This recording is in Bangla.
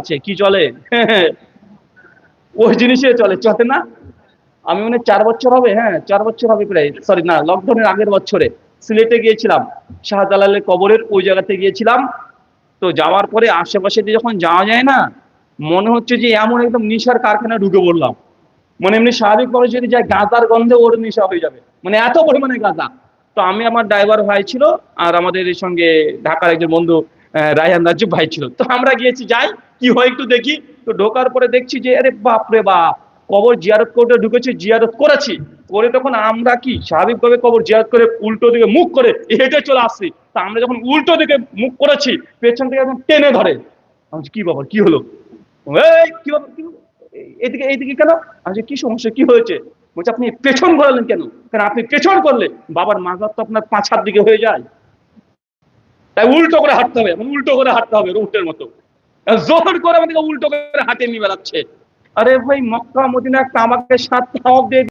আছে কি চলে ওই জিনিসে চলে চলে না। আমি মনে 4 বছর হবে, হ্যাঁ 4 বছর হবে প্রায়, সরি না লকডাউনের আগের বছরে সিলেটে গিয়েছিলাম, শাহজালালের কবরের ওই জায়গাতে গিয়েছিলাম। তো যাওয়ার পরে আশেপাশে দিয়ে যখন যাওয়া যায় না, মনে হচ্ছে যে এমন একদম নেশার কারখানা ঢুকে পড়লাম। মানে এমনি স্বাভাবিকভাবে যদি যায় গাঁজার গন্ধে ওর নেশা হয়ে যাবে, মানে এত পরিমাণে গাঁজা। তো আমি, আমার ড্রাইভার ভাই ছিল, আর আমাদের এর সঙ্গে ঢাকার একজন বন্ধু রায়হান রাজীব ভাই ছিল। তো আমরা গিয়েছি, যাই কি হয় একটু দেখি। তো ঢোকার পরে দেখছি যে আরে বাপ রে বাপ, কবর জিয়ারত করতে ঢুকেছি, জিয়ারত করেছি। করে তখন আমরা কি স্বাভাবিকভাবে কবর জিয়ারত করে উল্টো দিকে মুখ করে হেঁটে চলে আসছি। তা আমরা যখন উল্টো দিকে মুখ করেছি, পেছন থেকে একদম টেনে ধরে। আমি বলছি, কি বাবা কি হলো? এই কি বাবা কি হলো? এদিকে এইদিকে কেন? আমি বলছি, কি সমস্যা কি হয়েছে? বলছে, আপনি পেছন ঘোরালেন কেন? কারণ আপনি পেছন করলে বাবার মাজার তো আপনার পাছার দিকে হয়ে যায়, তাই উল্টো করে হাঁটতে হবে, মানে উল্টো করে হাঁটতে হবে রুটের মতো। জোর করে আমাদেরকে উল্টো করে হাঁটে নিয়ে বেড়াচ্ছে। আরে ভাই, মক্কা মদিনা একটা আমাকে 7 ধাপ দিয়ে